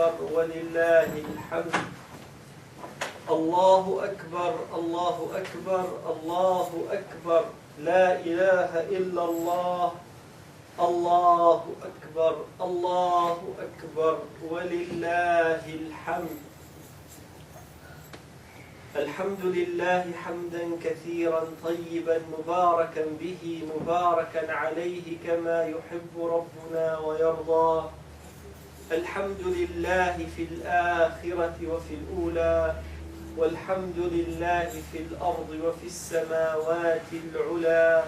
أكبر ولله الحمد. الله أكبر الله أكبر الله أكبر لا إله إلا الله. الله أكبر الله أكبر ولله الحمد. الحمد لله حمدا كثيرا طيبا مباركا به مباركا عليه كما يحب ربنا ويرضى. الحمد لله في الآخرة وفي الأولى، والحمد لله في الأرض وفي السماوات العلى.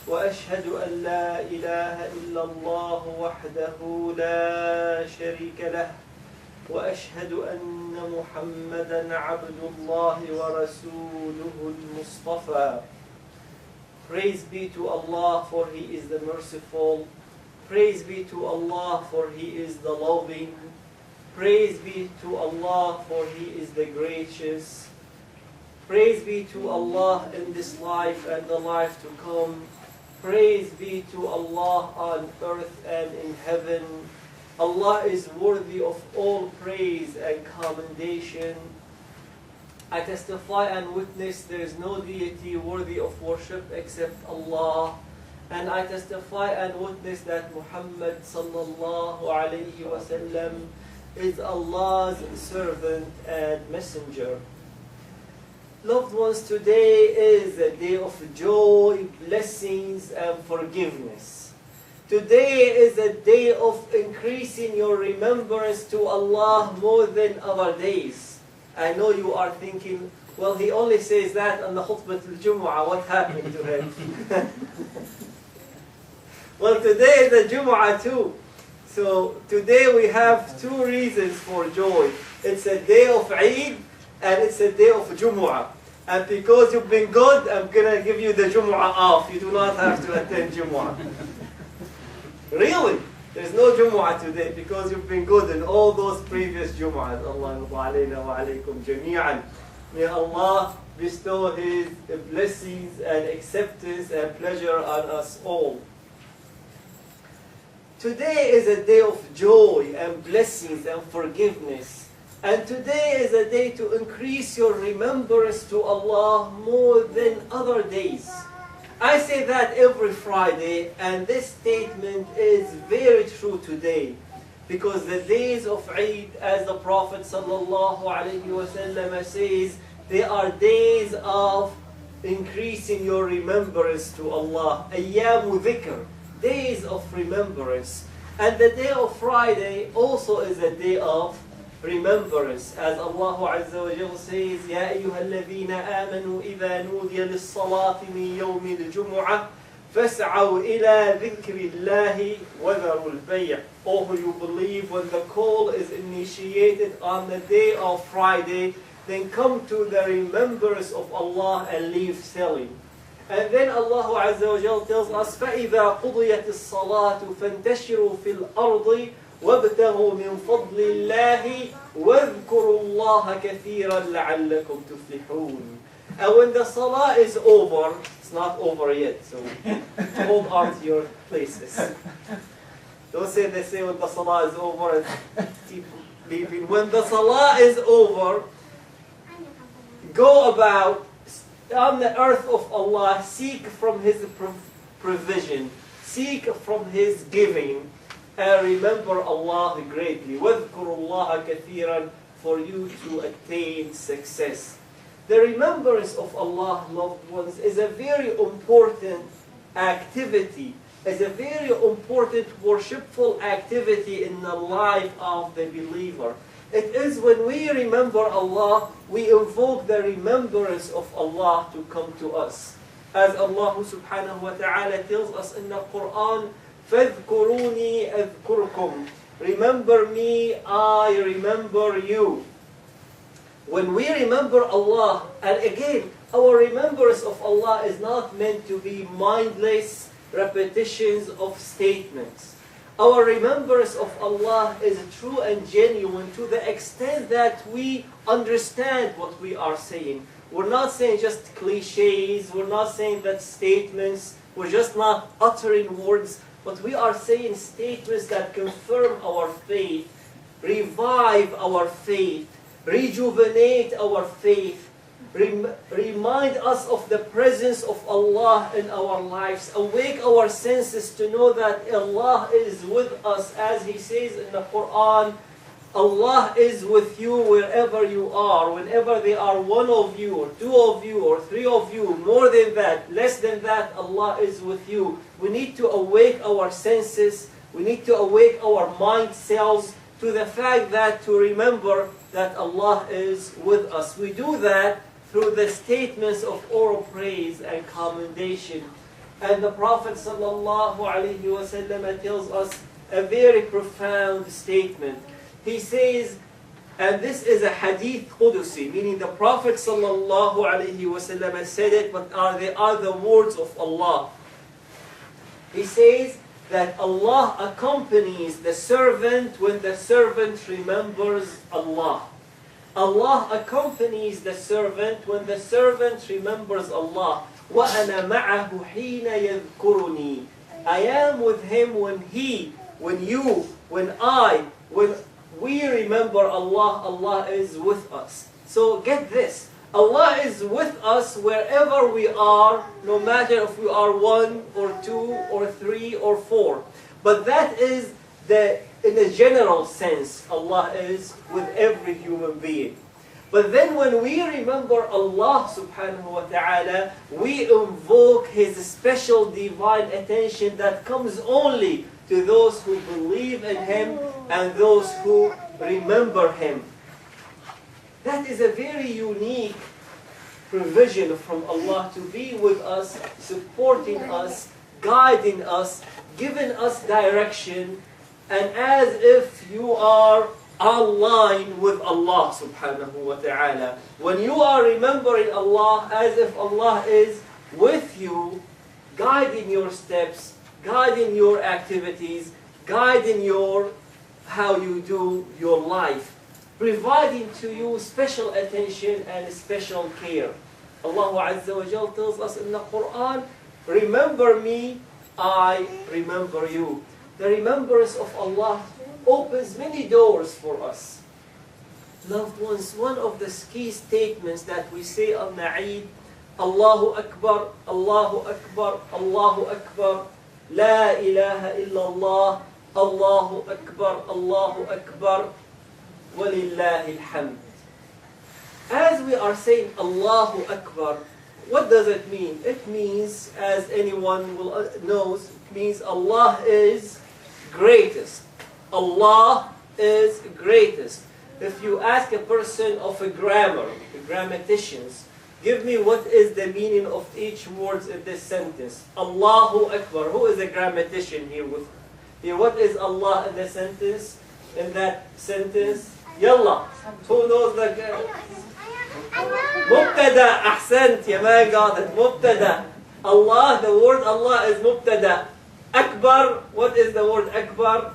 وأشهد أن لا إله إلا الله وحده لا شريك له، وأشهد أن محمدا عبد الله ورسوله المصطفى. Praise be to Allah, for He is the merciful. Praise be to Allah, for He is the loving. Praise be to Allah, for He is the gracious. Praise be to Allah in this life and the life to come. Praise be to Allah on earth and in heaven. Allah is worthy of all praise and commendation. I testify and witness there is no deity worthy of worship except Allah. And I testify and witness that Muhammad sallallahu alayhi wa sallam is Allah's servant and messenger. Loved ones, today is a day of joy, blessings, and forgiveness. Today is a day of increasing your remembrance to Allah more than other days. I know you are thinking, well, he only says that on the khutbah al-Jumu'ah, what happened to him? Well, today is a Jumu'ah too. So today we have two reasons for joy. It's a day of Eid and it's a day of Jumu'ah. And because you've been good, I'm going to give you the Jumu'ah off. You do not have to attend Jumu'ah. Really? There's no Jumu'ah today because you've been good in all those previous Jumu'ahs. Allah alayna wa alaykum jami'an. May Allah bestow His blessings and acceptance and pleasure on us all. Today is a day of joy and blessings and forgiveness. And today is a day to increase your remembrance to Allah more than other days. I say that every Friday, and this statement is very true today. Because the days of Eid, as the Prophet ﷺ says, they are days of increasing your remembrance to Allah. Ayyamu dhikr, days of remembrance. And the day of Friday also is a day of remembrance, as Allah Azza wa Jalla says, يَا أَيُّهَا الَّذِينَ آمَنُوا إِذَا نُودِيَ لِلصَّلَاةِ مِنْ يَوْمِ الْجُمُعَةِ فَاسْعَوْا إِلَى ذِكْرِ اللَّهِ وَذَرُوا الْبَيْعَ. O who you believe, when the call is initiated on the day of Friday, then come to the remembrance of Allah and leave selling. And then Allah Azza wa Jalla tells us, فَإِذَا قُضِيَتِ الصَّلَاةُ فَانْتَشِرُوا فِي الْأَرْضِ وَابْتَغُوا مِنْ فَضْلِ اللَّهِ وَاذْكُرُوا اللَّهَ كَثِيرًا لَعَلَّكُمْ تُفْلِحُونَ. And when the salah is over, it's not over yet, so hold on to your places. Don't say they say when the salah is over and keep leaving. When the salah is over, go about on the earth of Allah, seek from His provision, seek from His giving, and remember Allah greatly. وَاذْكُرُوا اللَّهَ كَثِيرًا, for you to attain success. The remembrance of Allah, loved ones, is a very important activity, is a very important worshipful activity in the life of the believer. It is when we remember Allah, we invoke the remembrance of Allah to come to us. As Allah subhanahu wa ta'ala tells us in the Quran, فَاذْكُرُونِي أَذْكُرْكُمْ. Remember me, I remember you. When we remember Allah, and again, our remembrance of Allah is not meant to be mindless repetitions of statements. Our remembrance of Allah is true and genuine to the extent that we understand what we are saying. We're not saying just cliches, we're not saying that statements, we're just not uttering words, but we are saying statements that confirm our faith revive our faith, rejuvenate our faith, remind us of the presence of Allah in our lives, awake our senses to know that Allah is with us, as He says in the Quran, Allah is with you wherever you are. Whenever there are one of you, or two of you, or three of you, more than that, less than that, Allah is with you. We need to awake our senses, we need to awake our mind cells to the fact that to remember that Allah is with us. We do that through the statements of oral praise and commendation. And the Prophet ﷺ tells us a very profound statement. He says, and this is a hadith Qudusi, meaning the Prophet ﷺ said it, but they are the words of Allah. He says that Allah accompanies the servant when the servant remembers Allah. Allah accompanies the servant when the servant remembers Allah. وَأَنَا مَعَهُ حِينَ يَذْكُرُنِي. I am with him when he, when you, when I, when we remember Allah, Allah is with us. So get this, Allah is with us wherever we are, no matter if we are 1 or 2 or 3 or 4. But that is in a general sense, Allah is with every human being. But then when we remember Allah subhanahu wa ta'ala, we invoke His special divine attention that comes only to those who believe in Him and those who remember Him. That is a very unique provision from Allah to be with us, supporting us, guiding us, giving us direction, and as if you are online with Allah subhanahu wa ta'ala. When you are remembering Allah, as if Allah is with you, guiding your steps, guiding your activities, guiding how you do your life, providing to you special attention and special care. Allah Azza wa Jal tells us in the Quran, remember me, I remember you. The remembrance of Allah opens many doors for us. Loved ones, one of the key statements that we say on the Eid, Allahu Akbar, Allahu Akbar, Allahu Akbar, La ilaha illallah, Allahu Akbar, Allahu Akbar, Walillahi alhamd. As we are saying Allahu Akbar, what does it mean? It means, as anyone knows, it means Allah is greatest. Allah is greatest. If you ask a person of a grammar, the grammaticians, give me what is the meaning of each word in this sentence. Allahu Akbar. Who is a grammatician here with me? What is Allah in the sentence? In that sentence? Yalla. Who knows the Mubtada. Ahsant. Ya man got it. Mubtada. Allah, the word Allah is Mubtada. Akbar. What is the word Akbar?